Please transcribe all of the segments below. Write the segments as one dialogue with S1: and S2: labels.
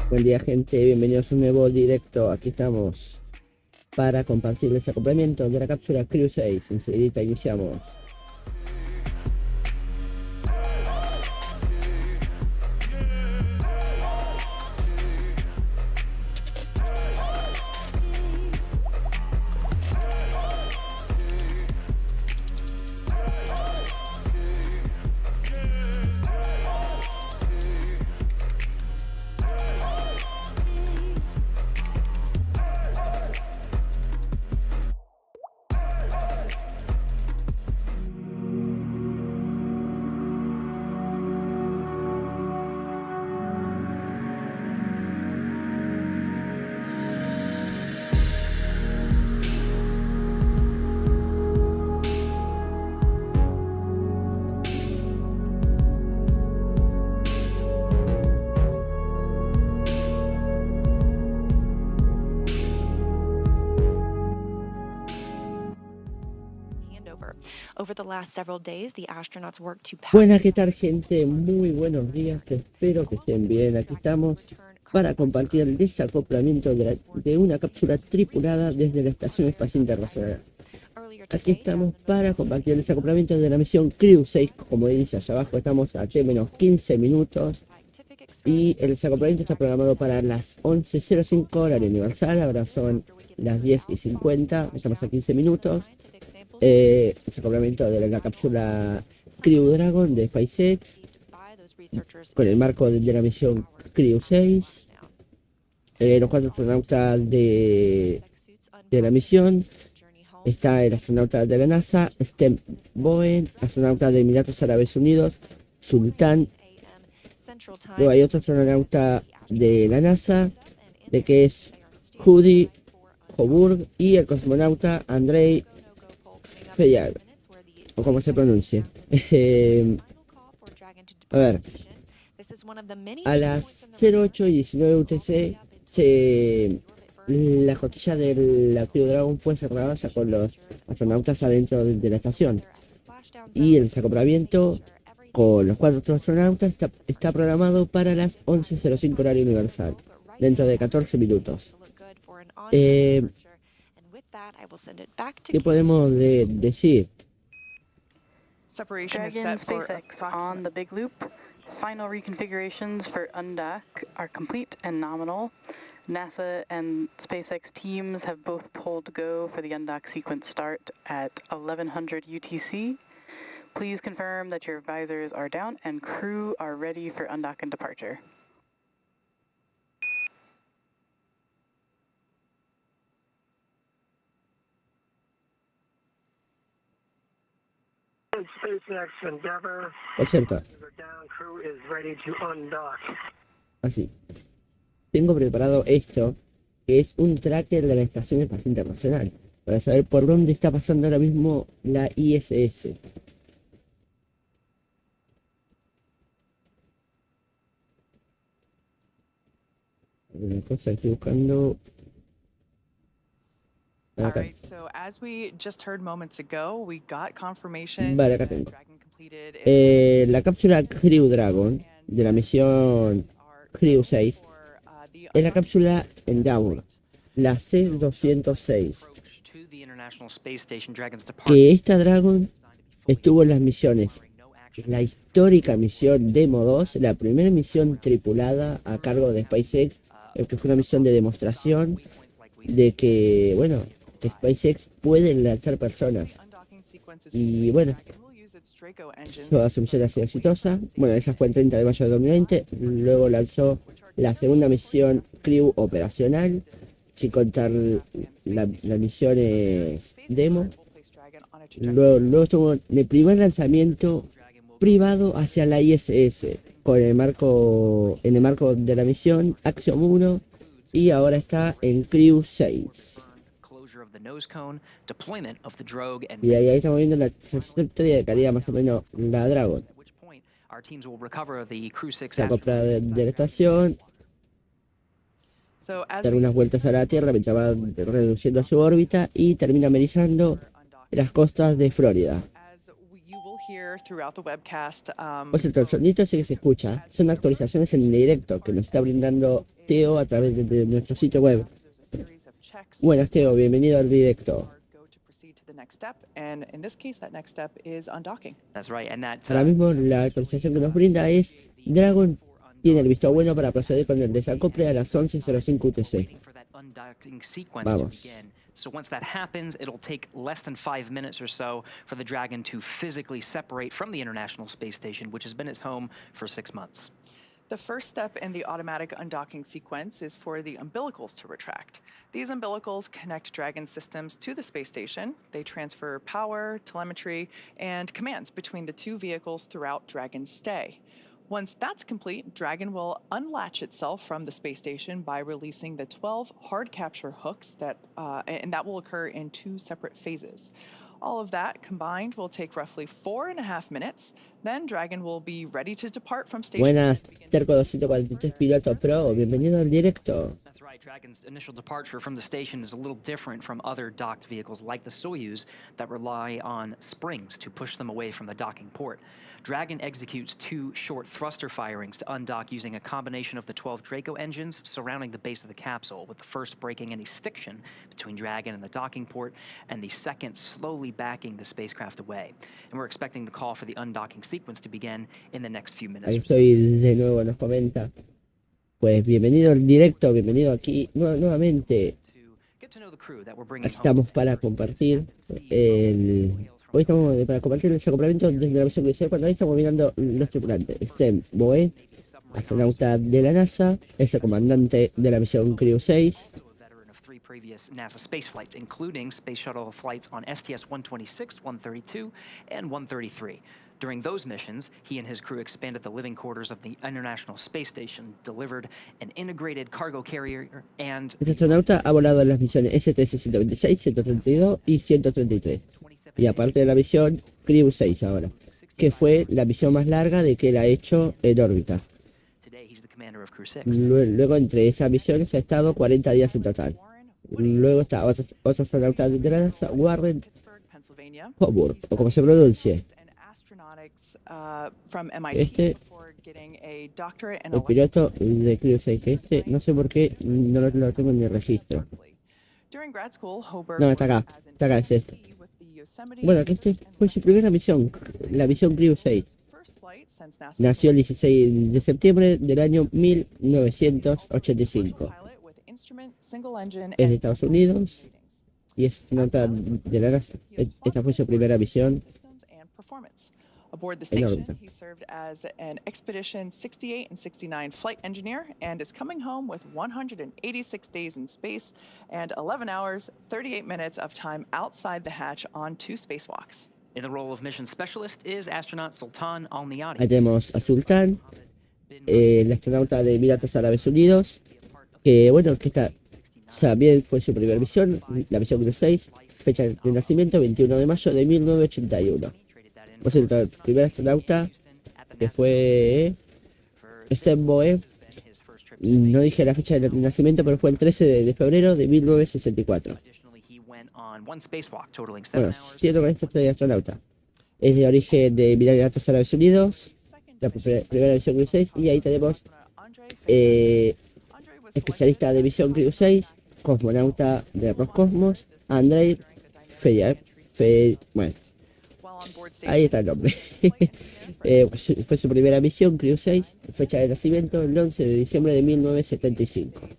S1: Buen día, gente, bienvenidos a un nuevo directo. Aquí estamos para compartir el desacoplamiento de la cápsula Crew-6. Enseguida iniciamos. Buenas, ¿qué tal, gente? Muy buenos días, espero que estén bien. Aquí estamos para compartir el desacoplamiento de una cápsula tripulada desde la Estación Espacial Internacional. Aquí estamos para compartir el desacoplamiento de la misión Crew-6. Como dice allá abajo, estamos a T-15 minutos y el desacoplamiento está programado para las 11:05 horario universal. Ahora son las 10:50, estamos a 15 minutos. Desacoplamiento de la cápsula Crew Dragon de SpaceX con el marco de la misión Crew-6. Los 4 astronautas de la misión. Está el astronauta de la NASA, Steve Bowen, astronauta de Emiratos Árabes Unidos, Sultán. Luego hay otro astronauta de la NASA, de que es Judy Coburn, y el cosmonauta Andrei Feyar, o como se pronuncia. A ver, a las 08:19 UTC la costilla de la Crew Dragon fue cerrada ya con los astronautas adentro de la estación, y el desacoplamiento con los 4 astronautas está programado para las 11:05 horario universal, dentro de 14 minutos. ¿Qué podemos decir?
S2: Separation is set for SpaceX on the big loop. Final reconfigurations for undock are complete and nominal. NASA and SpaceX teams have both pulled go for the undock sequence start at 1100 UTC. Please confirm that your visors are down and crew are ready for undock and departure.
S3: SpaceX Endeavor.
S1: Por cierto,
S3: Crew is ready to undock.
S1: así, tengo preparado esto, que es un tracker de la Estación Espacial Internacional, para saber por dónde está pasando ahora mismo la ISS. Una cosa, estoy buscando. Acá.
S4: Alright, so as we just heard moments ago, we got confirmation
S1: Vale, acá
S4: that
S1: tengo.
S4: Dragon completed its
S1: La cápsula Crew Dragon de la misión Crew-6 es la cápsula en down, la C-206. Que esta Dragon estuvo en las misiones, la histórica misión Demo 2, la primera misión tripulada a cargo de SpaceX, que fue una misión de demostración de que, bueno, que SpaceX puede lanzar personas. Y bueno, toda su misión ha sido exitosa. Bueno, esa fue el 30 de mayo de 2020. Luego lanzó la segunda misión Crew operacional, sin contar las misiones demo. Luego estuvo el primer lanzamiento privado hacia la ISS, con en el marco de la misión Axiom 1, y ahora está en Crew-6. Y ahí estamos viendo la trayectoria de calidad, más o menos, la Dragon. Se acopla de la estación, dar unas vueltas a la Tierra mientras va reduciendo su órbita y termina amenizando las costas de Florida.
S4: hear throughout the webcast.
S1: Por cierto, el sonido ese que se escucha son actualizaciones en directo que nos está brindando Teo a través de nuestro sitio web. Buenas, Teo, bienvenido al directo. Ahora mismo la actualización que nos brinda es Dragon tiene el visto bueno para proceder con el desacople a las 11:05 UTC. Vamos.
S5: So once that happens, it'll take less than 5 minutes or so for the Dragon to physically separate from the International Space Station, which has been its home for 6 months.
S4: The first step in the automatic undocking sequence is for the umbilicals to retract. These umbilicals connect Dragon systems to the space station. They transfer power, telemetry, and commands between the two vehicles throughout Dragon's stay. Once that's complete, Dragon will unlatch itself from the space station by releasing the 12 hard capture hooks and that will occur in 2 separate phases. All of that combined will take roughly 4.5 minutes. Then Dragon will be ready to depart from station.
S1: Buenas, Terco 243 piloto pro, bienvenido al directo.
S5: That's right, Dragon's initial departure from the station is a little different from other docked vehicles like the Soyuz that rely on springs to push them away from the docking port. Dragon executes 2 short thruster firings to undock using a combination of the 12 Draco engines surrounding the base of the capsule, with the first breaking any stiction between Dragon and the docking port, and the second slowly backing the spacecraft away. And we're expecting the call for the undocking sequence to begin in the next few minutes.
S1: Ahí estoy de nuevo, nos comenta. Pues bienvenido al directo, bienvenido aquí nuevamente. Aquí estamos para compartir hoy estamos para compartir el desacoplamiento desde la misión Crew-6. Cuando ahí estamos mirando los tripulantes. Boe, astronauta de la NASA, es el comandante de la misión Crew-6.
S5: Previous NASA space flights, including space shuttle flights on STS-126, 132, and 133. During those missions, he and his crew expanded the living quarters of the International Space Station, delivered an integrated cargo carrier, and...
S1: Este astronauta ha volado en las misiones STS-126, 132 y 133. Y aparte de la misión Crew-6 ahora, que fue la misión más larga de que él ha hecho en órbita. Luego entre esas misiones ha estado 40 días en total. Luego está otro astronauta de la NASA, Warren Coburn, o como se pronuncie. Este, el piloto de Crew-6, que este, no sé por qué, no lo tengo en mi registro. No, está acá, es este. Bueno, que este fue su primera misión, la misión Crew-6. Nació el 16 de septiembre del año 1985. Es de Estados Unidos y es nota de la NASA. Esta fue su primera misión
S4: Aboard the
S1: en
S4: station,
S1: órbita.
S4: he served as an Expedition 68 and 69 flight engineer and is coming home with 186 days in space and 11 hours, 38 minutes of time outside the hatch on 2 spacewalks.
S5: In the role of mission specialist is astronaut Sultan Al-Niyadi.
S1: Ahí tenemos a Sultán, el astronauta de Emiratos Árabes Unidos, que bueno, que esta también fue su primera misión, la misión Crew-6, fecha de nacimiento 21 de mayo de 1981. Por cierto, el primer astronauta que fue Boe, no dije la fecha de nacimiento, pero fue el 13 de febrero de 1964. Bueno, siendo con esto estoy astronauta. Es de origen de Emiratos Árabes Unidos, la primera misión Crew-6, y ahí tenemos especialista de misión Crew-6, cosmonauta de Roscosmos, Andrei bueno, ahí está el nombre. Fue su primera misión, Crew-6, fecha de nacimiento el 11 de diciembre de 1975.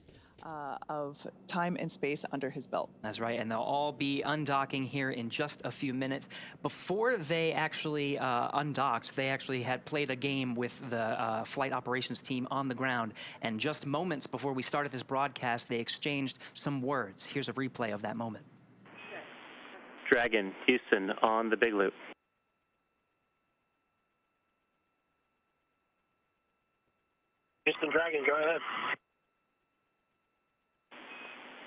S4: Of time and space under his belt.
S5: That's right, and they'll all be undocking here in just a few minutes. Before they actually undocked, they actually had played a game with the flight operations team on the ground, and just moments before we started this broadcast, they exchanged some words. Here's a replay of that moment.
S6: Dragon, Houston, on the big loop.
S3: Houston Dragon, go ahead.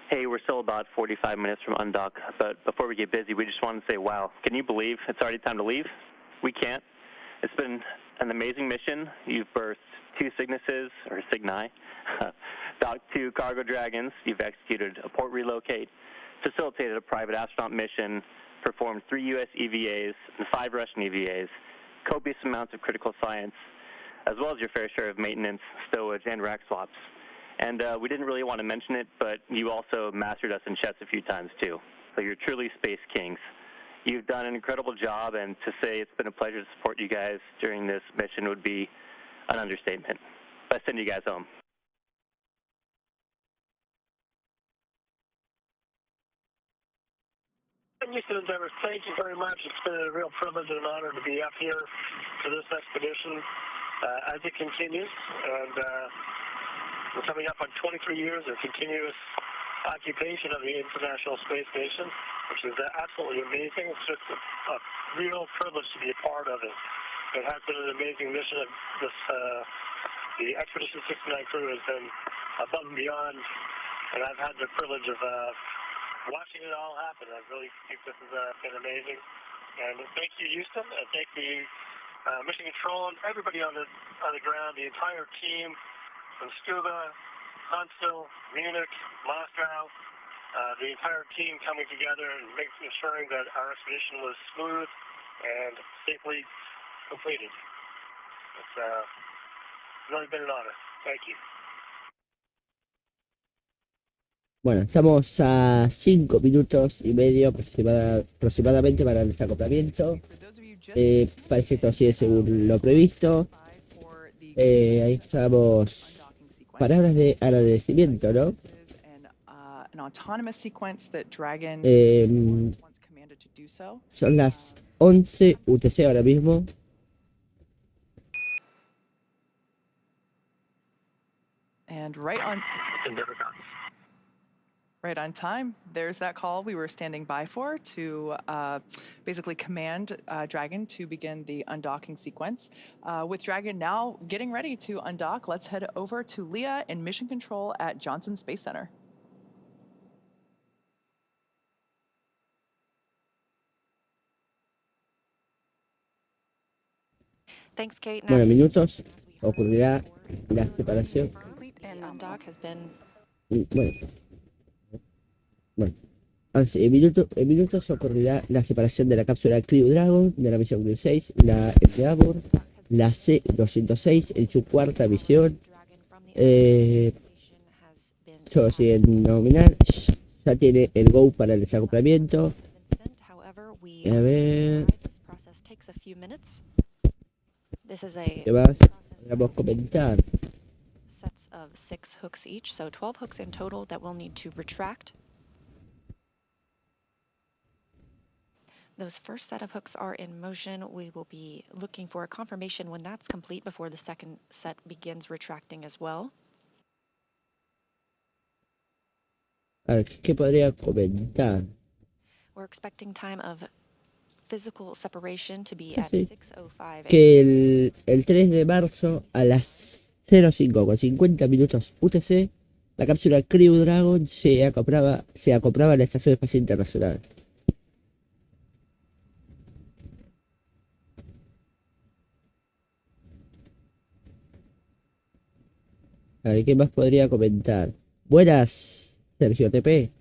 S6: Hey, we're still about 45 minutes from undock, but before we get busy, we just want to say, wow, can you believe it's already time to leave? We can't. It's been an amazing mission. You've birthed 2 Cygnuses, or Cygni, docked 2 cargo Dragons, you've executed a port relocate, facilitated a private astronaut mission, performed 3 U.S. EVAs and 5 Russian EVAs, copious amounts of critical science, as well as your fair share of maintenance, stowage, and rack swaps. And we didn't really want to mention it, but you also mastered us in chess a few times too. So you're truly space kings. You've done an incredible job, and to say it's been a pleasure to support you guys during this mission would be an understatement. I send you guys home.
S3: Houston Endeavor, thank you very much. It's been a real privilege and an honor to be up here for this expedition as it continues. And we're coming up on 23 years of continuous occupation of the International Space Station, which is absolutely amazing. It's just a real privilege to be a part of it. It has been an amazing mission. The Expedition 69 crew has been above and beyond, and I've had the privilege of watching it all happen. I really think this has been amazing. And thank you, Houston, and thank you, Mission Control, and everybody on the ground, the entire team from Scuba, Huntsville, Munich, Moscow, the entire team coming together and ensuring that our expedition was smooth and safely completed. It's really been an honor. Thank you.
S1: Bueno, estamos a 5 minutos y medio aproximadamente para el desacoplamiento. Parece que todo sigue según lo previsto. Ahí estamos. Palabras de agradecimiento, ¿no? Son las 11 UTC ahora mismo.
S4: And right on time. There's that call we were standing by for to basically command Dragon to begin the undocking sequence. With Dragon now getting ready to undock, let's head over to Leah in Mission Control at Johnson Space Center.
S7: Thanks, Kate.
S1: Bueno, minutos ocurrirá la separación. En minutos ocurrirá la separación de la cápsula Crew Dragon de la misión Crew-6, la Endeavour, la C-206 en su cuarta misión. Todos siguen nominal. Ya tiene el go para el desacoplamiento. A ver. ¿Qué más? Vamos a comentar.
S7: Sets of 6 hooks each, so 12 hooks in total that we'll need to retract. Those first set of hooks are in motion. We will be looking for a confirmation when that's complete before the second set begins retracting as well.
S1: A ver, ¿qué podría comentar?
S7: We're expecting time of physical separation to be at 6:05.
S1: Que el 3 de marzo a las 05 con 50 minutos UTC, la cápsula Crew Dragon se acoplaba a la Estación Espacial Internacional. A ver, ¿qué más podría comentar? Buenas, Sergio TP.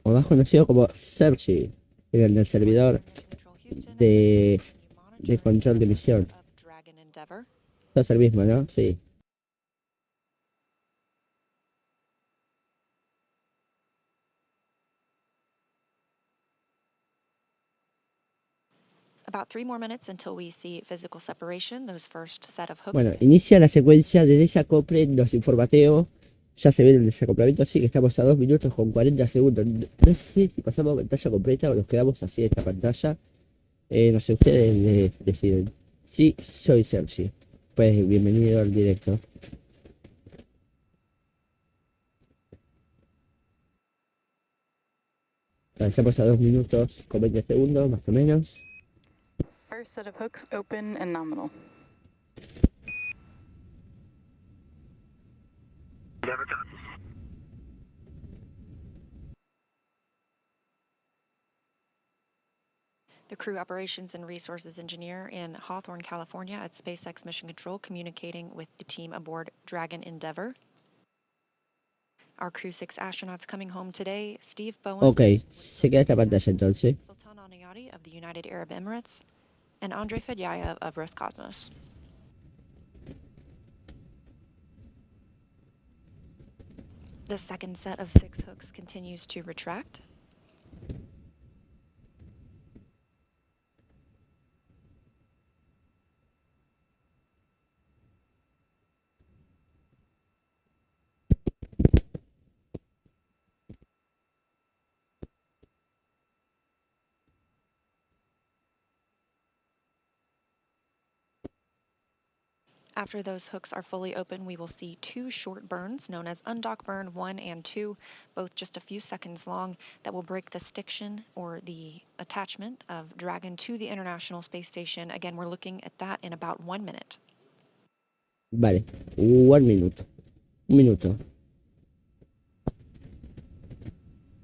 S1: O más conocido como Sergi, en el servidor de control de misión. Es el mismo, ¿no? Sí. Bueno, inicia la secuencia de desacople en los informateo. Ya se ve el desacoplamiento, así que estamos a 2 minutos con 40 segundos. No sé si pasamos pantalla completa o nos quedamos así de esta pantalla. No sé, ustedes deciden. Sí, soy Sergi. Pues bienvenido al directo. Estamos a 2 minutos con 20 segundos, más o menos.
S2: First set of hooks open and nominal.
S7: The Crew Operations and Resources Engineer in Hawthorne, California at SpaceX Mission Control communicating with the team aboard Dragon Endeavour. Our Crew-6 astronauts coming home today, Steve Bowen.
S1: Ok, se queda esta pantalla entonces.
S7: Nayati of the United Arab Emirates, and Andrei Fedyayev of Roscosmos. The second set of 6 hooks continues to retract. After those hooks are fully open, we will see 2 short burns known as undock burn 1 and 2, both just a few seconds long, that will break the stiction or the attachment of Dragon to the International Space Station. Again, we're looking at that in about 1 minute.
S1: Vale, 1 minuto. 1 minuto.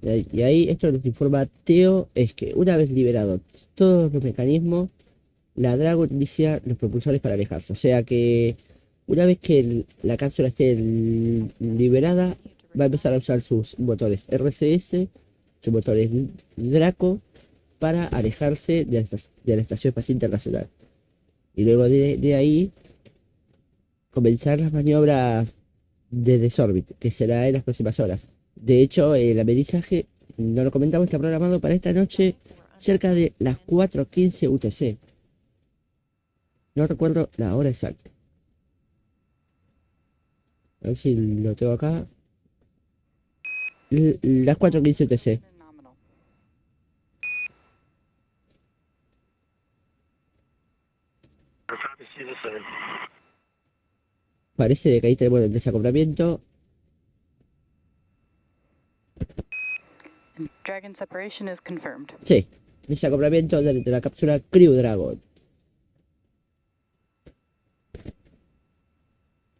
S1: Y ahí esto nos informa Teo, es que una vez liberado todos los mecanismos, la Dragon inicia los propulsores para alejarse. O sea que una vez que la cápsula esté liberada, va a empezar a usar sus motores RCS, sus motores Draco, para alejarse de la Estación Espacial Internacional. Y luego de ahí, comenzar las maniobras de desórbita, que será en las próximas horas. De hecho, el amerizaje, no lo comentamos, está programado para esta noche cerca de las 4:15 UTC. No recuerdo la hora exacta. A ver si lo tengo acá. Las 4:15 UTC. Parece de que ahí tenemos el desacoplamiento.
S2: Dragon separation is confirmed.
S1: Sí, desacoplamiento de la cápsula Crew Dragon.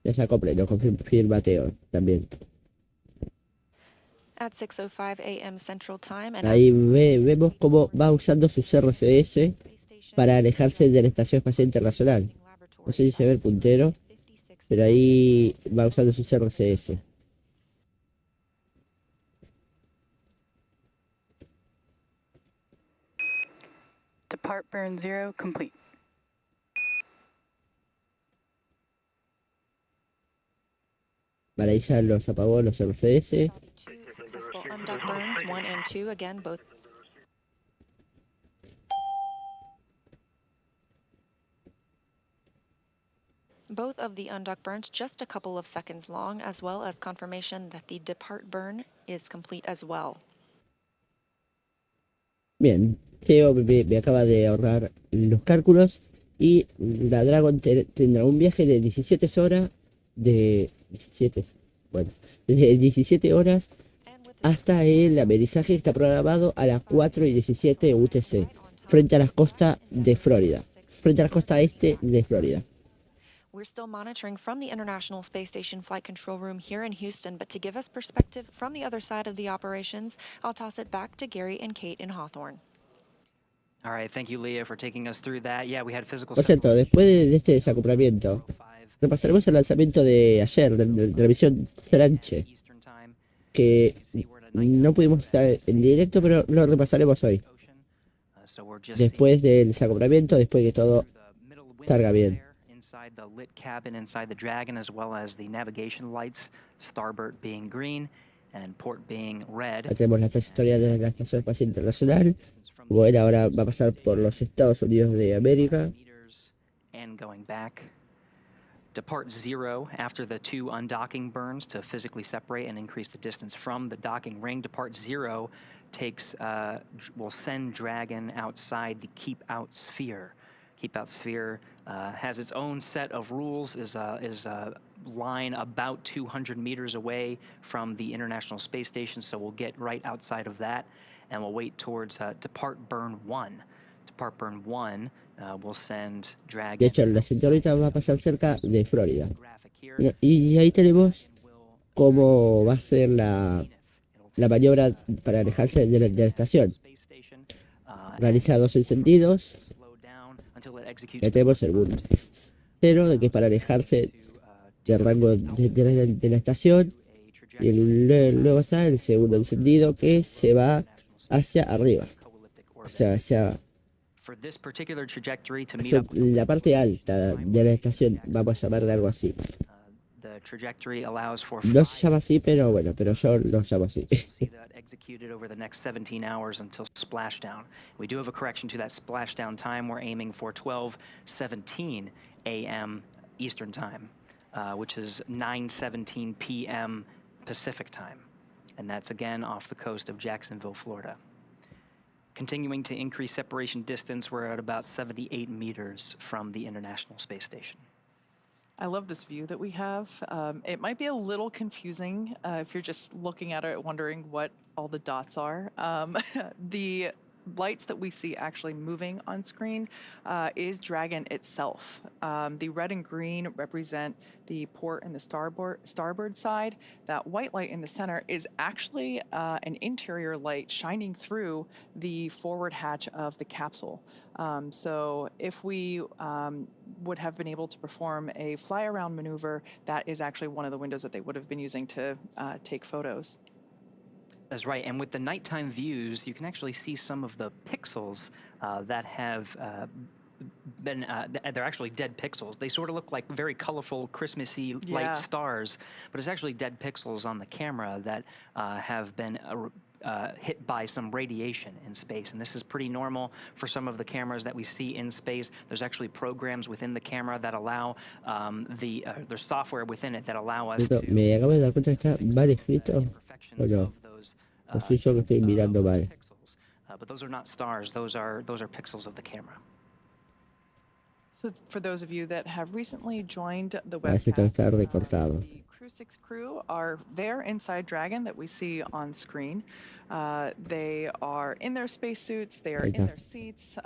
S1: Desacople, lo confirma Teo también.
S7: At 6:05 a.m. Central Time, and
S1: Ahí vemos cómo va usando sus RCS para alejarse de la Estación Espacial Internacional. No sé si se ve el puntero, pero ahí va usando sus RCS.
S2: Depart burn 0 complete.
S1: Vale, ahí ya los apagó los RCS.
S7: 2 successful undock burns, 1 and 2, again, both. Both of the undock burns just a couple of seconds long, as well as confirmation that the depart burn is complete as well.
S1: Bien, Teo me acaba de ahorrar los cálculos y la Dragon tendrá un viaje de 17 horas, de 17 horas hasta el amerizaje que está programado a las 4:17 UTC, frente a las costas de Florida, frente a la costa este de Florida.
S7: We're still monitoring from the International Space Station Flight Control Room here in Houston, but to give us perspective from the other side of the operations, I'll toss it back to Gary and Kate in Hawthorne.
S5: All right, thank you, Leah, for taking us through that. Yeah, we had physical
S1: Por cierto, después de este desacoplamiento, repasaremos el lanzamiento de ayer, de la misión Tranche, que no pudimos estar en directo, pero lo repasaremos hoy. Después del desacoplamiento, después de que todo salga bien.
S5: Inside the lit cabin inside the Dragon, as well as the navigation lights, starboard being green and port being red.
S1: Ya tenemos la trayectoria de la Estación Espacial Internacional. Como él ahora va a pasar por los Estados Unidos de América.
S5: And going back. Depart 0 after the 2 undocking burns to physically separate and increase the distance from the docking ring. Depart 0 will send Dragon outside the keep out sphere. Keep out sphere has its own set of rules, is a line about 200 meters away from the International Space Station, so we'll get right outside of that, and we'll wait towards Depart Burn 1. Depart Burn 1 will send Dragon.
S1: De hecho, la siguiente órbita va a pasar cerca de Florida. Y ahí tenemos cómo va a ser la maniobra para alejarse de la estación. Realiza 2 encendidos. Ya tenemos el punto 0, de que es para alejarse del rango de la estación. Y luego está el segundo encendido, que se va hacia arriba. hacia
S5: For this particular trajectory to meet up with
S1: la parte alta de la estación, vamos a llamar de algo así.
S5: the trajectory allows for
S1: No se
S5: 5
S1: llama así, pero bueno, pero yo lo llamo así.
S5: see that executed over the next 17 hours until splashdown. We do have a correction to that splashdown time. We're aiming for 12:17 a.m. Eastern Time, which is 9:17 p.m. Pacific Time. And that's again off the coast of Jacksonville, Florida. Continuing to increase separation distance, we're at about 78 meters from the International Space Station.
S4: I love this view that we have. It might be a little confusing if you're just looking at it wondering what all the dots are. The lights that we see actually moving on screen is Dragon itself. The red and green represent the port and the starboard side. That white light in the center is actually an interior light shining through the forward hatch of the capsule. So if we would have been able to perform a fly-around maneuver, that is actually one of the windows that they would have been using to take photos.
S5: That's right, and with the nighttime views, you can actually see some of the pixels that have been, they're actually dead pixels. They sort of look like very colorful, Christmassy light stars, but it's actually dead pixels on the camera that have been hit by some radiation in space. And this is pretty normal for some of the cameras that we see in space. There's actually programs within the camera that allow there's software within it that allow us to
S1: Me acabo de dar cuenta que está mal escrito.
S5: imperfections
S1: no?
S5: of those
S1: O soy yo que estoy mirando mal.
S5: pixels. But those are not stars. Those are pixels of the camera.
S4: So for those of you that have recently joined the
S1: Parece que está
S4: webcast,
S1: recortado.
S4: the Crew-6 crew are there inside Dragon that we see on screen. They are in their spacesuits. They are
S1: Ahí
S4: in
S1: está.
S4: their seats.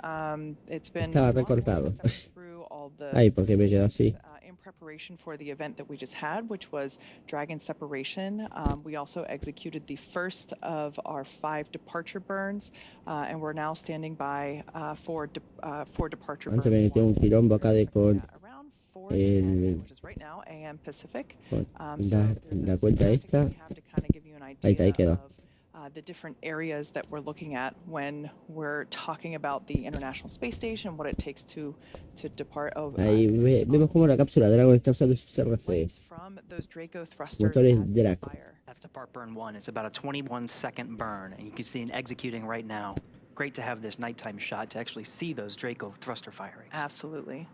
S4: It's been
S1: Estaba
S4: a long
S1: recortado.
S4: ways that we're through all the
S1: Ay, ¿por qué me quedó así?
S4: in preparation for the event that we just had, which was Dragon separation. We also executed the first of our 5 departure burns, and we're now standing by for departure
S1: Antes me
S4: burn
S1: metió un
S4: 1.
S1: quilombo acá de con
S4: Around 4:10,
S1: el-
S4: which is right now, AM Pacific.
S1: con
S4: So
S1: la,
S4: there's
S1: la
S4: this
S1: cuenta
S4: graphic
S1: esta.
S4: that we have to kind of give you an
S1: Ahí está, ahí
S4: idea
S1: quedó.
S4: of the different areas that we're looking at when we're talking about the International Space Station, what it takes to depart.
S1: Ahí vemos cómo la cápsula Dragon está usando sus RCs.
S4: From those Draco thrusters
S1: Motores
S4: as they
S1: Directo.
S4: fire.
S5: That's depart burn 1. It's about a 21-second burn, and you can see it executing right now. Great to have this nighttime shot to actually see those Draco thruster firings.
S4: Absolutely.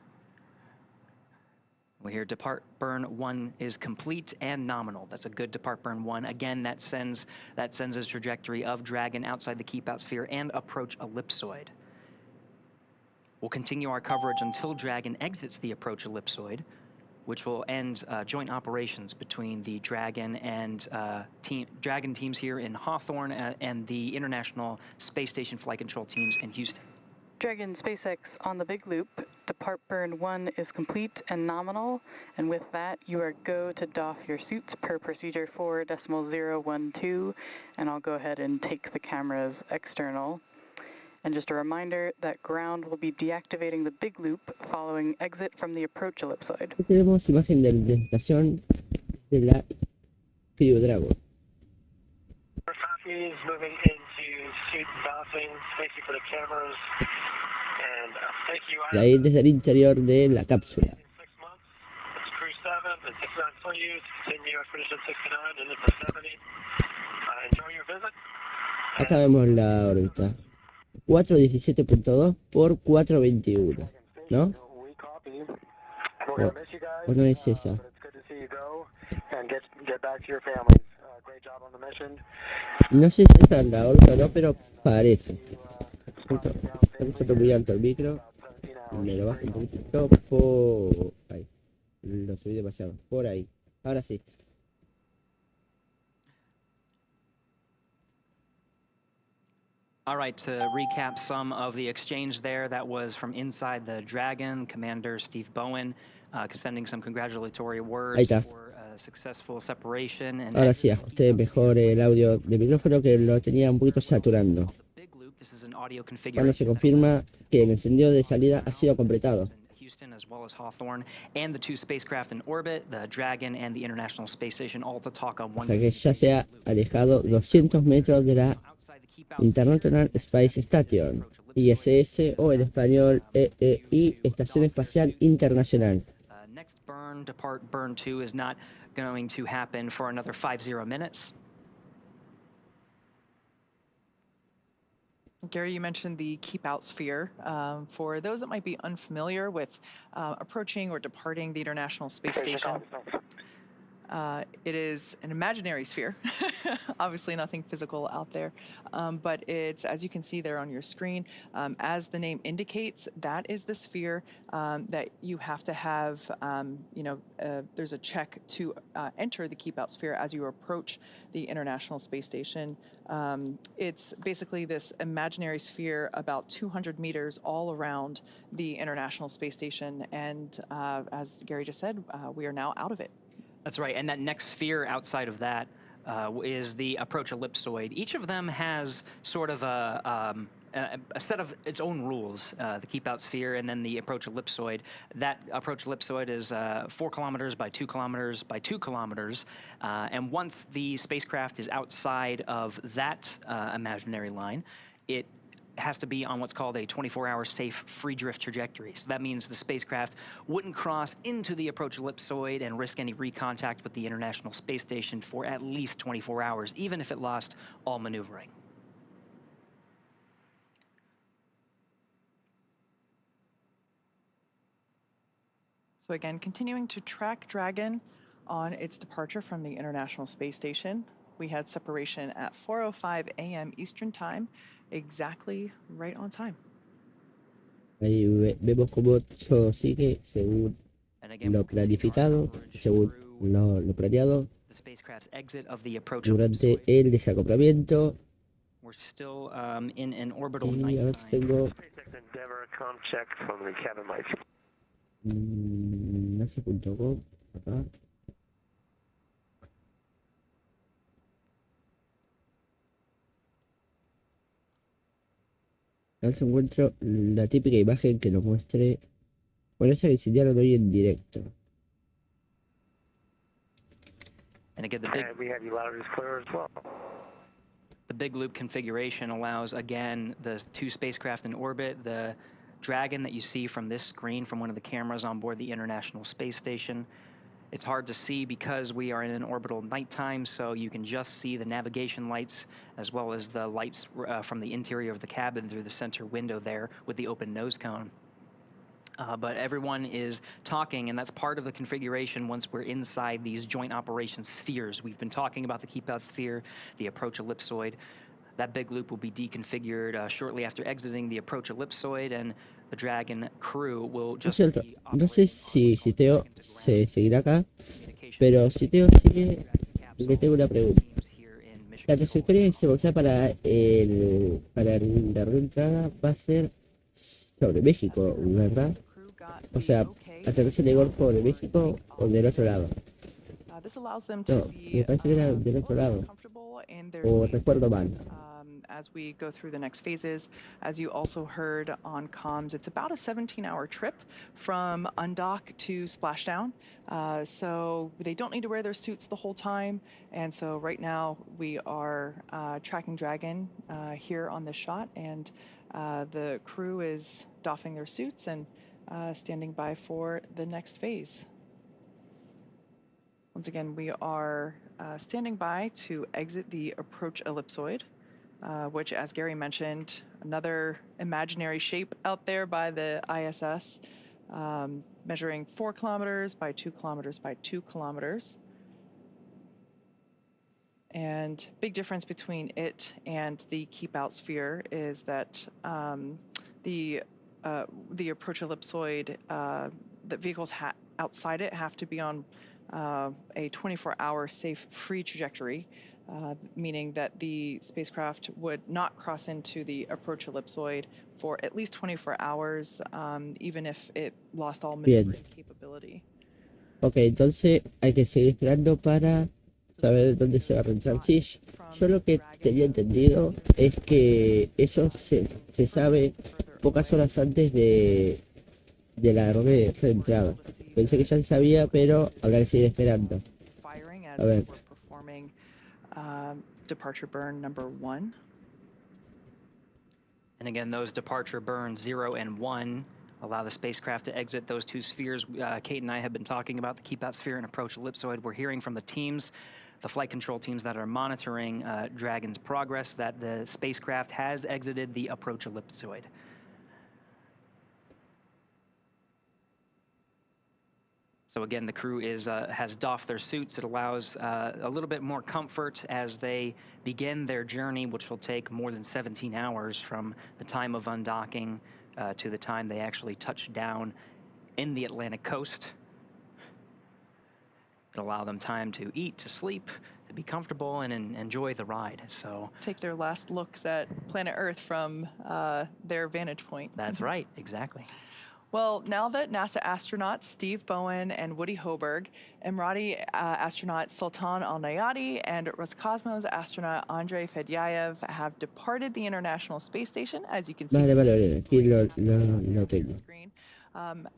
S5: We hear depart burn 1 is complete and nominal. That's a good depart burn 1. Again, that sends a trajectory of Dragon outside the keep out sphere and approach ellipsoid. We'll continue our coverage until Dragon exits the approach ellipsoid, which will end joint operations between the Dragon and Dragon teams here in Hawthorne and the International Space Station Flight Control teams in Houston.
S2: Dragon SpaceX on the big loop. Depart burn 1 is complete and nominal, and with that, you are go to doff your suits per procedure 4.012, and I'll go ahead and take the cameras external. And just a reminder that ground will be deactivating the big loop following exit from the approach ellipsoid.
S1: Aquí tenemos imagen de la estación de la Crew Dragon.
S3: Copies moving into suit doffing, spacing for the cameras, and thank you.
S1: Y ahí desde el interior de la cápsula.
S3: In 6 months, it's Crew-7 and 69 Soyuz, continue Expedition 69 and into 70. Enjoy your visit.
S1: Acá vemos la órbita. 417.2 por 421, ¿no?
S3: We copy.
S1: O,
S3: We're gonna miss you guys.
S1: o no es esa.
S3: But it's good to see you go and get back to your families. Great job on the mission.
S1: No sé si esa es la órbita o no, pero parece. Está muy alto el micro. Me lo bajo un poquito por ahí. Lo subí demasiado. Por ahí. Ahora sí.
S5: All right, to recap some of the exchange there, that was from inside the Dragon, Commander Steve Bowen, sending some congratulatory
S1: Ahí
S5: words
S1: está.
S5: for successful separation. And
S1: Ahora sí, ajusté mejor el audio del micrófono que lo tenía un poquito saturando.
S5: Big loop, this is an audio
S1: Cuando se
S5: configuration
S1: confirma que el encendido de salida ha sido completado.
S5: Houston as well as Hawthorne, and the 2 spacecraft in orbit, the Dragon and the International Space Station, all to talk on
S1: O
S5: one.
S1: sea que ya se ha alejado 200 metros de la International Space Station, ISS, o en español EEI, Estación Espacial Internacional.
S5: Next burn, depart burn 2 is not going to happen for another 50 minutes.
S4: Gary, you mentioned the keep out sphere. For those that might be unfamiliar with approaching or departing the International Space Station, it is an imaginary sphere, obviously nothing physical out there, but it's, as you can see there on your screen, as the name indicates, that is the sphere that you have to have, there's a check to enter the keep out sphere as you approach the International Space Station. It's basically this imaginary sphere about 200 meters all around the International Space Station, and as Gary just said, we are now out of it.
S5: That's right, and that next sphere outside of that is the approach ellipsoid. Each of them has sort of a set of its own rules, the keep out sphere and then the approach ellipsoid. That approach ellipsoid is 4 kilometers by 2 kilometers by 2 kilometers, and once the spacecraft is outside of that imaginary line, it has to be on what's called a 24-hour safe free drift trajectory. So that means the spacecraft wouldn't cross into the approach ellipsoid and risk any recontact with the International Space Station for at least 24 hours, even if it lost all maneuvering.
S4: So again, continuing to track Dragon on its departure from the International Space Station, we had separation at 4:05 a.m. Eastern Time, exactly right on time.
S1: Ahí vemos cómo todo sigue según lo planificado, según lo planeado
S5: The spacecraft's exit of the approach
S1: durante
S5: ellipsoid.
S1: el desacoplamiento.
S5: We're still in an orbital
S1: Y ahora
S5: nighttime.
S1: tengo
S3: SpaceX Endeavour, com check from the cabin lights.
S1: nace.com acá. Acá se encuentra la típica imagen que nos muestre. Bueno, esa que señalan hoy en directo.
S5: And again,
S3: And we have you loud and clear as well.
S5: the big loop configuration allows, again, the 2 spacecraft in orbit, the Dragon that you see from this screen from one of the cameras on board the International Space Station. It's hard to see because we are in an orbital nighttime, so you can just see the navigation lights as well as the lights from the interior of the cabin through the center window there with the open nose cone. But everyone is talking, and that's part of the configuration once we're inside these joint operations spheres. We've been talking about the keep out sphere, the approach ellipsoid. That big loop will be deconfigured shortly after exiting the approach ellipsoid, and the Dragon crew will
S1: Por
S5: just
S1: cierto,
S5: be
S1: no sé si Teo
S5: operating
S1: se seguirá acá,
S5: communication
S1: pero si Teo sigue, le tengo una pregunta.
S5: teams here in mission
S1: La
S5: control.
S1: trayectoria que se usa para la reentrada va a ser sobre México, ¿verdad? O sea, aterriza en el Golfo de México o del otro lado.
S4: This allows them
S1: No,
S4: to
S1: me
S4: be
S1: parece que era del otro lado.
S4: comfortable in their
S1: O
S4: seats,
S1: recuerdo mal.
S4: as we go through the next phases. As you also heard on comms, it's about a 17-hour trip from undock to splashdown. So they don't need to wear their suits the whole time. And so right now we are tracking Dragon here on this shot, and the crew is doffing their suits and standing by for the next phase. Once again, we are standing by to exit the approach ellipsoid, which, as Gary mentioned, another imaginary shape out there by the ISS, measuring 4 kilometers by 2 kilometers by 2 kilometers. And big difference between it and the keep out sphere is that the approach ellipsoid, the vehicles outside it have to be on a 24-hour safe free trajectory, meaning that the spacecraft would not cross into the approach ellipsoid for at least 24 hours, even if it lost all maneuvering capability.
S1: Ok, entonces hay que seguir esperando para saber dónde se va a reentrar. Sí, yo lo que tenía entendido es que eso se sabe pocas horas antes de la reentrada. Pensé que ya se sabía, pero habrá que seguir esperando. A ver.
S4: Departure burn number 1.
S5: And again, those departure burns 0 and 1 allow the spacecraft to exit those two spheres Kate and I have been talking about, the keep out sphere and approach ellipsoid. We're hearing from the teams, the flight control teams that are monitoring Dragon's progress, that the spacecraft has exited the approach ellipsoid. So again, the crew has doffed their suits. It allows a little bit more comfort as they begin their journey, which will take more than 17 hours from the time of undocking to the time they actually touch down in the Atlantic coast. It'll allow them time to eat, to sleep, to be comfortable, and enjoy the ride. So
S4: take their last looks at planet Earth from their vantage point.
S5: That's right, exactly.
S4: Well, now that NASA astronauts Steve Bowen and Woody Hoburg, Emirati astronaut Sultan Al-Nayati, and Roscosmos astronaut Andrei Fedyaev have departed the International Space Station, as you can see
S1: Vale, aquí lo
S4: on
S1: tengo.
S4: the screen.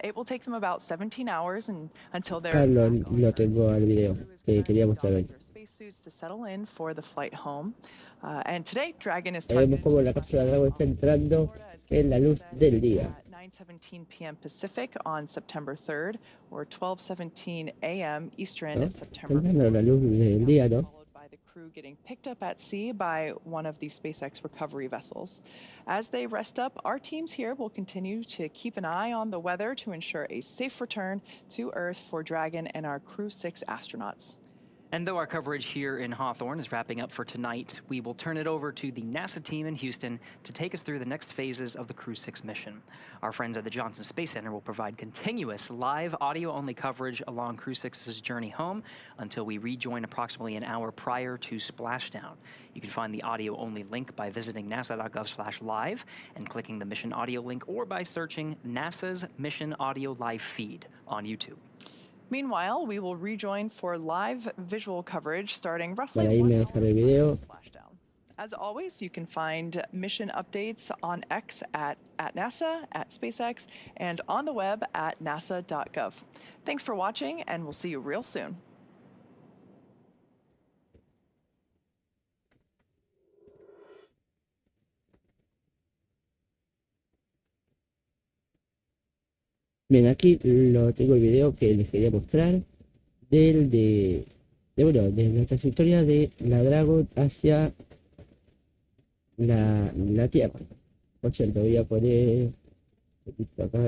S4: It will take them about 17 hours until they're
S1: Carlos,
S4: back on
S1: lo
S4: Earth.
S1: tengo al video
S4: The crew is
S1: que quería
S4: currently
S1: mostrar
S4: donning
S1: hoy.
S4: their spacesuits to settle in for the flight home. And today, Dragon is
S1: Vemos
S4: targeted
S1: cómo
S4: to
S1: la
S4: splash
S1: cápsula
S4: down
S1: Dragon
S4: off
S1: está
S4: the
S1: entrando
S4: Florida, as
S1: en la
S4: Kate
S1: luz
S4: said,
S1: del día.
S4: at 9:17 p.m. Pacific on September 3rd, or 12:17 a.m. Eastern,
S1: ¿No?
S4: September
S1: Está entrando la
S4: 4th.
S1: luz del día, ¿no?
S4: Followed by the crew getting picked up at sea by one of the SpaceX recovery vessels. As they rest up, our teams here will continue to keep an eye on the weather to ensure a safe return to Earth for Dragon and our Crew-6 astronauts.
S5: And though our coverage here in Hawthorne is wrapping up for tonight, we will turn it over to the NASA team in Houston to take us through the next phases of the Crew-6 mission. Our friends at the Johnson Space Center will provide continuous live audio-only coverage along Crew-6's journey home until we rejoin approximately an hour prior to splashdown. You can find the audio-only link by visiting nasa.gov/live and clicking the mission audio link, or by searching NASA's Mission Audio Live feed on YouTube.
S4: Meanwhile, we will rejoin for live visual coverage starting roughly
S1: Vale, ahí
S4: 1
S1: me
S4: hour
S1: dejan el video.
S4: after splashdown. As always, you can find mission updates on X at NASA, at SpaceX, and on the web at nasa.gov. Thanks for watching, and we'll see you real soon.
S1: Bien, aquí lo tengo el video que les quería mostrar de la trayectoria de la Dragon hacia la Tierra. Por cierto, voy a poner esto acá.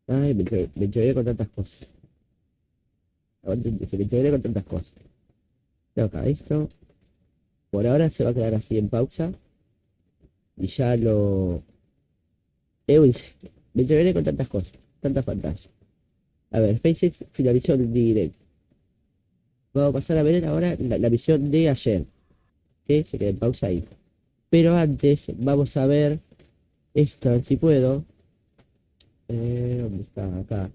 S1: Ay, me choqué con tantas cosas. Me choqué con tantas cosas. Tengo acá esto. Por ahora se va a quedar así en pausa. Y ya lo... me choqué con tantas cosas, tantas pantallas. A ver, SpaceX finalizó el directo. Vamos a pasar a ver ahora la misión de ayer, que se queda en pausa ahí. Pero antes vamos a ver esto, a ver si puedo. ¿Dónde está? Acá.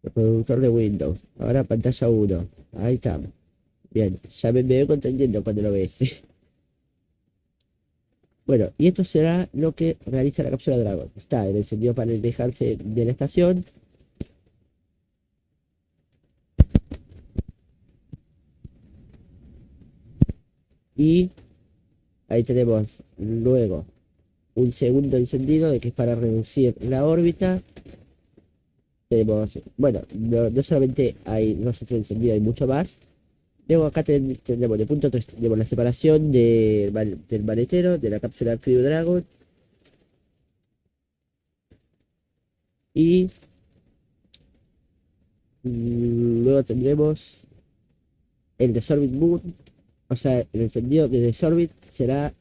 S1: Reproductor de Windows. Ahora pantalla 1. Ahí está. Bien, ya me veo contendiendo cuando lo ves. Bueno, y esto será lo que realiza la cápsula Dragon. Está el encendido para alejarse de la estación. Y ahí tenemos luego un segundo encendido de que es para reducir la órbita. Tenemos, bueno, no solamente hay nosotros encendido, hay mucho más. Luego acá tendremos de punto 3, tenemos la separación del maletero de la cápsula Crew Dragon. Y luego tendremos el desorbit moon, o sea, el encendido de desorbit será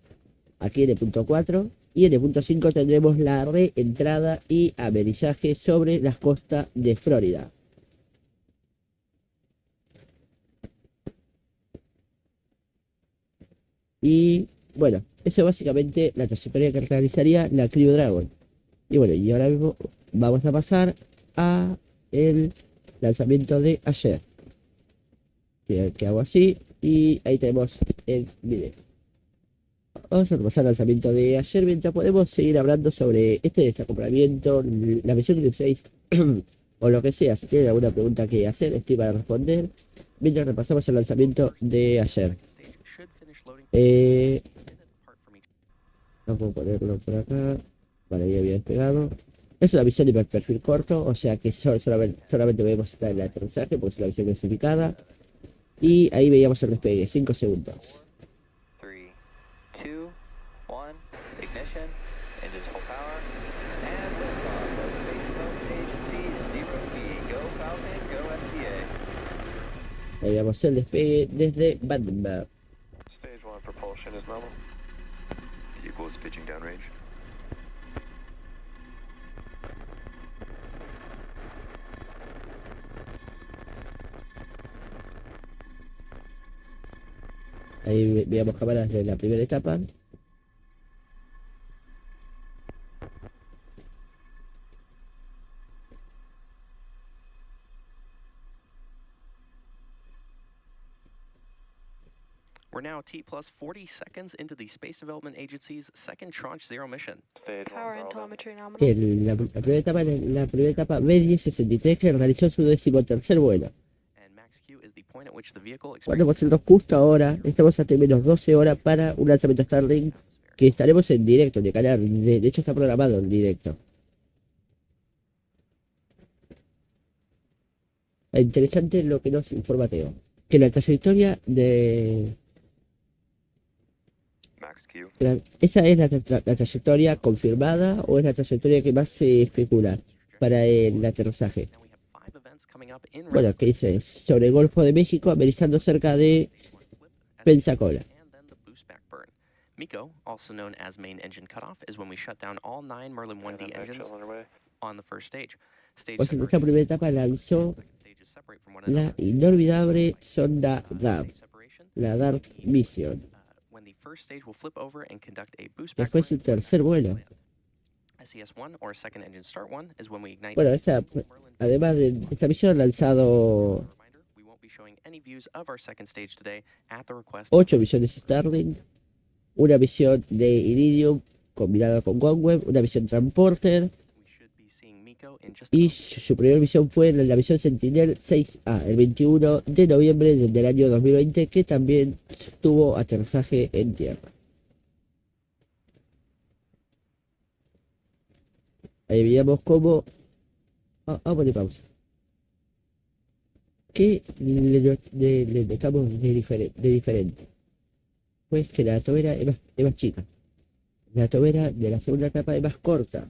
S1: aquí en el punto 4. Y en el punto 5 tendremos la reentrada y amerizaje sobre las costas de Florida. Y bueno, eso es básicamente la trayectoria que realizaría la Crew Dragon. Y bueno, y ahora mismo vamos a pasar a el lanzamiento de ayer. Que hago así y ahí tenemos el video. Vamos a pasar al lanzamiento de ayer mientras podemos seguir hablando sobre este desacoplamiento, la misión Crew-6 o lo que sea. Si tienen alguna pregunta que hacer, estoy para responder mientras repasamos el lanzamiento de ayer. Vamos a ponerlo por acá. Vale, ya había despegado. Es una visión de perfil corto, o sea que solamente vemos estar en el aterrizaje porque es una visión clasificada. Y ahí veíamos el despegue, 5 segundos.
S8: 3, 2, 1, ignition, engines full power, and liftoff of Space Development Agency 0P. Go Falcon, go SDA.
S1: Ahí veíamos el despegue desde Vandenberg.
S9: Stage 1 propulsion is normal. Equals pitching downrange.
S1: Ahí veíamos cámaras de la primera etapa.
S10: We're now T plus 40 seconds into the Space Development Agency's second Tranche 0 mission.
S9: Stage 1
S2: Power and
S9: Bravo.
S2: telemetry nominal.
S1: La primera etapa B1063 que realizó su 13º vuelo.
S10: And max Q is the point at which the vehicle
S1: Bueno,
S10: experiences
S1: nosotros justo ahora estamos a menos 12 horas para un lanzamiento Starlink que estaremos en directo de canal. De hecho está programado en directo. Interesante lo que nos informa Teo. Que la trayectoria de...
S9: Max Q.
S1: ¿Esa es la trayectoria confirmada o es la trayectoria que más se especula para el aterrizaje?
S10: Now we have 5 events coming up in
S1: Bueno, ¿qué dice? Sobre el Golfo de México, amerizando cerca de Pensacola.
S10: and then the boost back burn. MECO, also known as main engine cutoff, is when we shut down all 9 Merlin 1D
S9: And
S10: engines
S9: chill underway.
S10: on the first stage. Stage
S1: Pues en esta
S10: separation.
S1: primera etapa lanzó
S10: Second stage is separate from one
S1: la
S10: another.
S1: inolvidable sonda DART,
S10: Stage separation,
S1: la DART Mission.
S10: when the first stage will flip over and conduct a boost back
S1: Después su
S10: burn.
S1: tercer vuelo.
S10: SES-1 or second engine start 1 is when we ignite.
S1: Bueno, además de esta misión han lanzado
S10: Reminder, we won't be showing any views of our second stage today at the request
S1: 8 misiones Starlink, una misión de Iridium combinada con OneWeb, una misión Transporter
S10: we should be seeing MECO in just a
S1: y
S10: moment.
S1: su primera misión fue la misión Sentinel-6A el 21 de noviembre del año 2020 que también tuvo aterrizaje en tierra. Ahí veíamos cómo... Vamos a poner pausa. ¿Qué le notamos de diferente? Pues que la tobera es más chica. La tobera de la segunda etapa es más corta.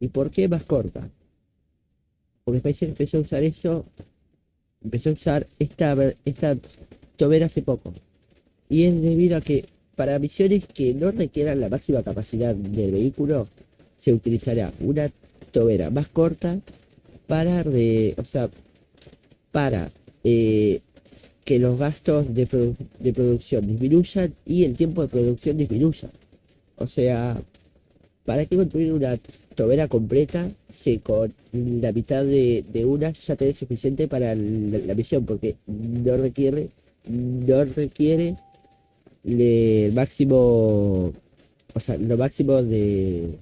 S1: ¿Y por qué más corta? Porque SpaceX empezó a usar esta tobera hace poco. Y es debido a que para misiones que no requieran la máxima capacidad del vehículo, se utilizará una tobera más corta para que los gastos de producción disminuyan y el tiempo de producción disminuya. O sea, ¿para qué construir una tobera completa si con la mitad de una ya tenés suficiente para la misión? Porque no requiere el máximo, o sea, lo máximo de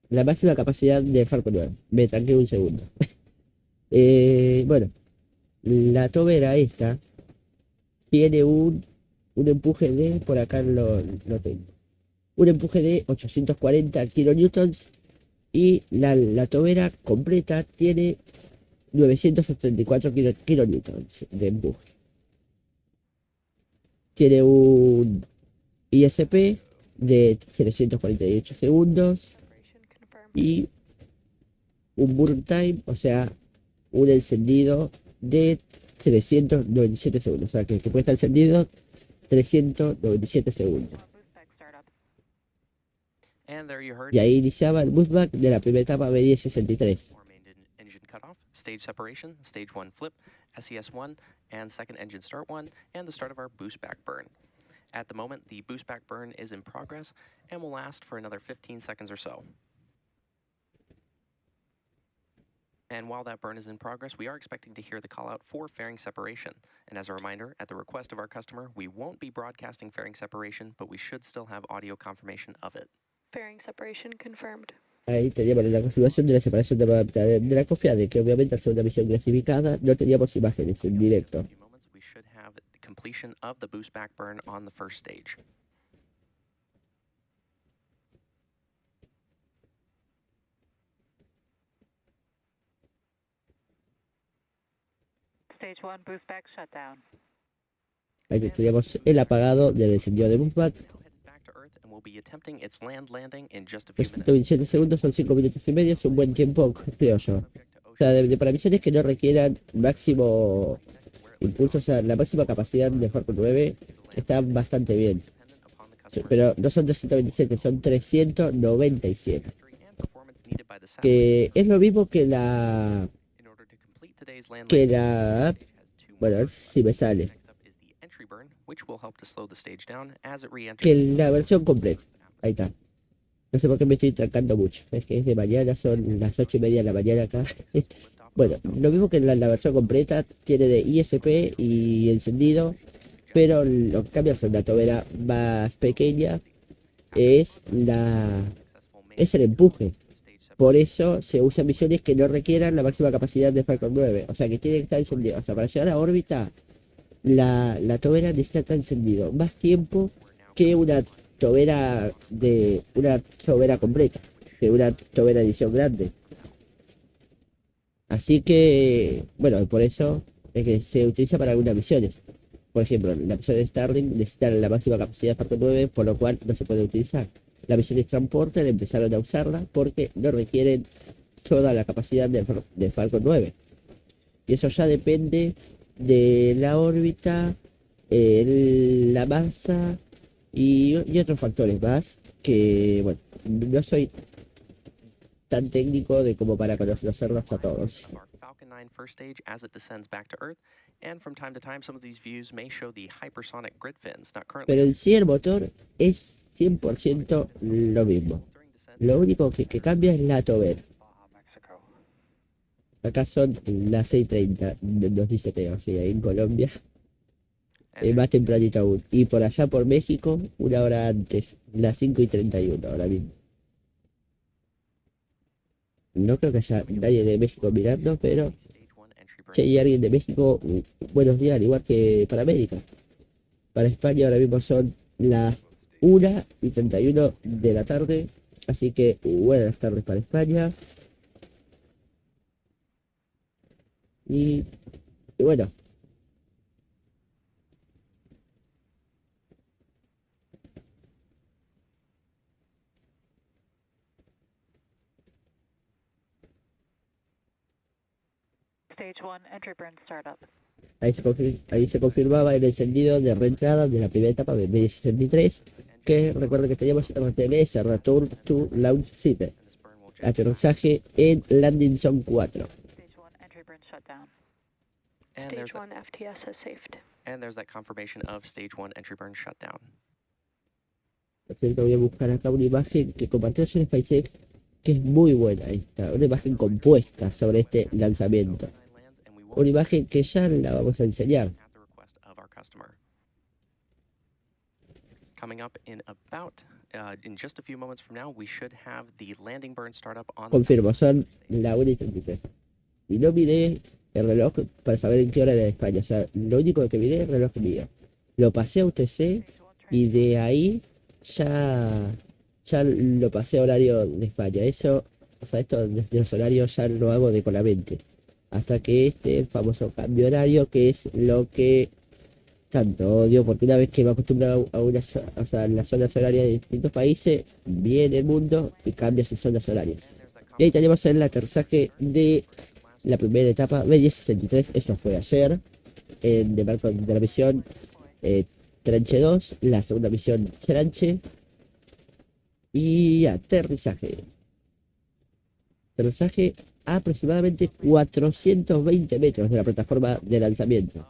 S1: la máxima capacidad de Falcon 9. Me tranqué un segundo. Bueno, la tobera esta tiene un empuje de, por acá lo tengo, un empuje de 840 kilonewtons y la tobera completa tiene 974 kilonewtons de empuje. Tiene un ISP de 348 segundos y un burn time, o sea, un encendido de 397 segundos, o sea, que puede estar encendido 397 segundos.
S10: And there you heard
S1: Y ahí iniciaba el boostback de la primera etapa B1063.
S10: for main engine cutoff, stage separation, stage 1 flip, SES-1, and second engine start 1, and the start of our boost back burn. At the moment, the boost back burn is in progress and will last for another 15 seconds or so. And while that burn is in progress, we are expecting to hear the call out for fairing separation. And as a reminder, at the request of our customer, we won't be broadcasting fairing separation, but we should still have audio confirmation of it.
S2: Fairing separation confirmed.
S1: Ahí teníamos la confirmación de la separación de la confianza, que obviamente al ser una misión clasificada no teníamos imágenes en directo.
S10: In a few moments, we should have completion of the boost back burn on the first stage.
S2: Stage 1 boost back shutdown.
S1: Ahí teníamos el apagado del encendido de boostback. Los 127 segundos son 5 minutos y medio, es un buen tiempo, creo yo. O sea, para misiones que no requieran máximo impulso, o sea, la máxima capacidad de Falcon 9 está bastante bien. Sí, pero no son 227, son 397. Que es lo mismo que la... Bueno, a ver si me sale. Que la versión completa. Ahí está. No sé por qué me estoy trancando mucho. Es que es de mañana, son las 8:30 de la mañana acá. Bueno, lo mismo que la versión completa, tiene de ISP y encendido, pero lo que cambia es una tobera más pequeña, es el empuje. Por eso se usan misiones que no requieran la máxima capacidad de Falcon 9, o sea que tiene que estar encendido. O sea, para llegar a órbita, la tobera necesita estar encendido más tiempo que una tobera completa, que una tobera edición grande. Así que, bueno, por eso es que se utiliza para algunas misiones. Por ejemplo, la misión de Starlink necesita la máxima capacidad de Falcon 9, por lo cual no se puede utilizar. La misión de Transporter empezaron a usarla porque no requieren toda la capacidad de Falcon 9. Y eso ya depende de la órbita, la masa y otros factores más que, bueno, no soy tan técnico de como para conocerlos a todos. Pero en sí el motor es 100% lo mismo. Lo único que cambia es la tobera. Acá son las 6:30, nos dice Teo, sí, ahí en Colombia. Más tempranito aún. Y por allá por México, una hora antes, las 5:31 ahora mismo. No creo que haya nadie de México mirando, pero si hay alguien de México, buenos días, al igual que para América. Para España ahora mismo son las 1:31 de la tarde, así que buenas tardes para España. Y bueno.
S2: Stage 1 entry burn startup.
S1: Ahí se confirmaba el encendido de reentrada de la primera etapa de meses 63, que recuerden que teníamos RTLS, Return to Launch Site, aterrizaje en Landing Zone 4.
S2: Stage 1 entry burn shutdown.
S8: Stage 1 FTS has saved.
S10: And there's that confirmation of stage 1 entry burn shutdown.
S1: Por cierto, voy a buscar acá una imagen que compartió en SpaceX, que es muy buena. Ahí está, una imagen compuesta sobre este lanzamiento. Una imagen que ya la vamos a enseñar. Confirmo, son la 1:33. Y no miré el reloj para saber en qué hora era de España. O sea, lo único que miré es el reloj mío. Lo pasé a UTC y de ahí ya lo pasé a horario de España. Eso, o sea, esto desde los horarios ya lo hago de con la mente. Hasta que este famoso cambio horario, que es lo que tanto odio, porque una vez que me acostumbro a las zonas horarias de distintos países, viene el mundo y cambia sus zonas horarias. Y ahí tenemos el aterrizaje de la primera etapa B1063, eso fue ayer, de la misión Tranche 2, la segunda misión Tranche, y aterrizaje a aproximadamente 420 metros de la plataforma de lanzamiento.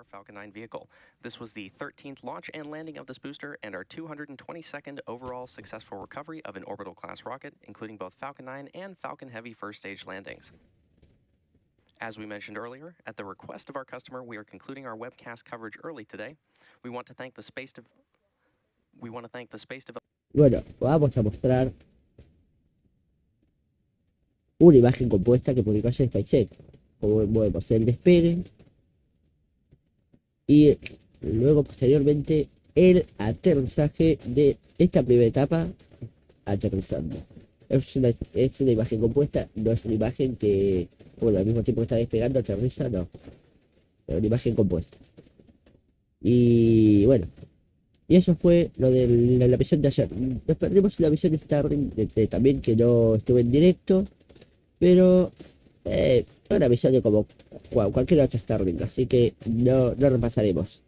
S10: Falcon 9 vehicle. This was the 13th launch and landing of this booster and our 222nd overall successful recovery of an orbital class rocket, including both Falcon 9 and Falcon Heavy first stage landings. As we mentioned earlier, at the request of our customer, we are concluding our webcast coverage early today. We want to thank the space
S1: Bueno, vamos a mostrar una imagen compuesta que publicó ayer SpaceX. Como vemos el despegue y luego posteriormente el aterrizaje de esta primera etapa aterrizando. Es una imagen compuesta, no es una imagen que, bueno, al mismo tiempo que está despegando, aterriza, no. Es una imagen compuesta. Y bueno, y eso fue lo de la misión de ayer. Nos perdimos la misión Starlink también, que no estuve en directo, pero una misión de como cualquier otra Starlink, así que no repasaremos.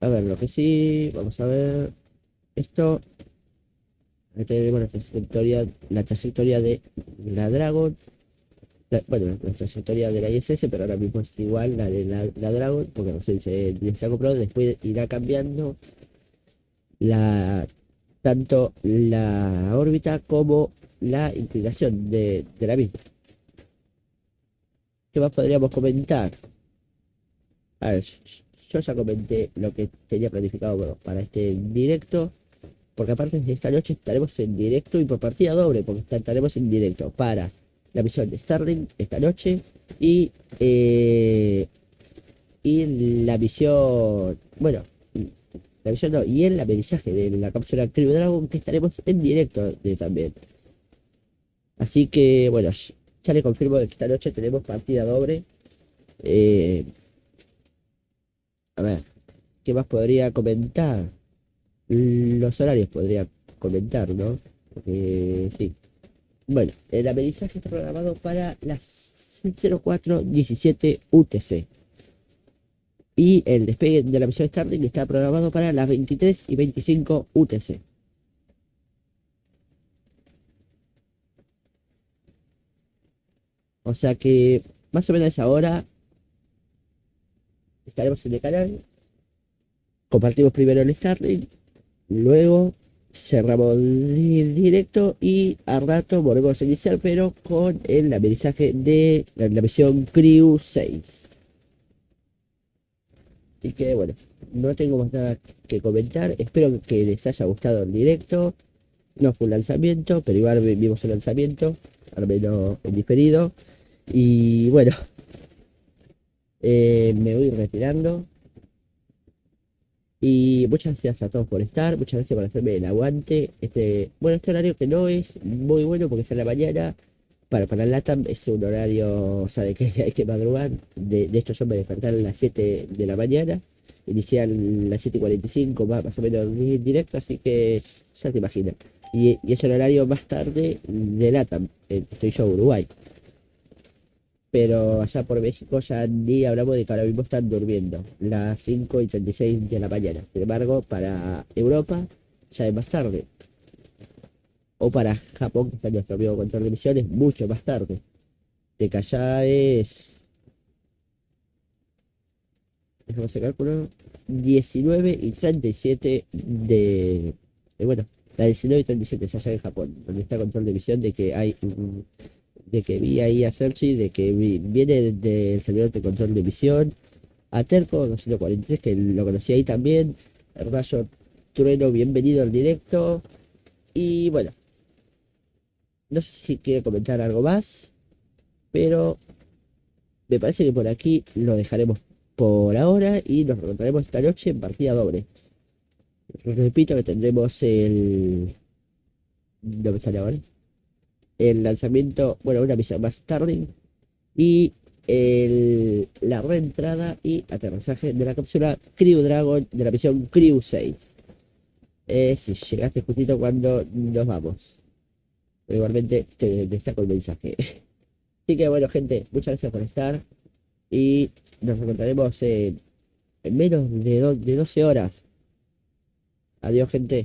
S1: A ver, lo que sí, vamos a ver esto. Aquí tenemos la trayectoria de la Dragon. Bueno, la trayectoria de la ISS, pero ahora mismo es igual la de la Dragon, porque no sé, se desacopló, después irá cambiando tanto la órbita como la inclinación de la misma. ¿Qué más podríamos comentar? A ver, yo ya comenté lo que tenía planificado para este directo, porque aparte de esta noche estaremos en directo y por partida doble, porque estaremos en directo para la misión de Starlink esta noche y la misión, bueno, la misión no, y el aprendizaje de la cápsula Crew Dragon, que estaremos en directo también. Así que bueno, ya le confirmo que esta noche tenemos partida doble. A ver, ¿qué más podría comentar? Los horarios podría comentar, ¿no? Porque sí. Bueno, el aprendizaje está programado para las 04:17 UTC. Y el despegue de la misión Starlink está programado para las 23:25 UTC. O sea que más o menos a esa hora estaremos en el canal. Compartimos primero el Starlink, luego cerramos el directo y al rato volvemos a iniciar, pero con el aprendizaje de la misión Crew-6. Así que bueno, no tengo más nada que comentar. Espero que les haya gustado el directo. No fue un lanzamiento, pero igual vimos el lanzamiento, al menos en diferido. Y bueno, me voy retirando. Y muchas gracias a todos por estar, muchas gracias por hacerme el aguante. Este horario que no es muy bueno porque es en la mañana. Para el LATAM es un horario, o sea, de que hay que madrugar. De hecho, yo me desperté a las 7 de la mañana. Inician las 7:45, más o menos en directo, así que ya te imaginas. Y es el horario más tarde de LATAM. Estoy yo en Uruguay. Pero allá por México ya ni hablamos de que ahora mismo están durmiendo, las 5:36 de la mañana. Sin embargo, para Europa ya es más tarde. O para Japón, que está nuestro amigo control de misiones, mucho más tarde. De que allá es... Déjame hacer cálculo. 19:37 bueno, la 19:37 es allá en Japón, donde está control de misión, de que hay de que vi ahí a Sergi, de que viene del servidor de control de misión, a Terco 243, que lo conocí ahí también, el Rayo Trueno, bienvenido al directo, y bueno, no sé si quiere comentar algo más, pero me parece que por aquí lo dejaremos por ahora y nos encontraremos esta noche en partida doble. Repito que tendremos no me sale ahora. El lanzamiento, bueno, una misión más Starlink y la reentrada y aterrizaje de la cápsula Crew Dragon de la misión Crew-6. Si llegaste justito cuando nos vamos. Pero igualmente te destaco el mensaje. Así que bueno, gente, muchas gracias por estar y nos encontraremos en menos de 12 horas. Adiós, gente.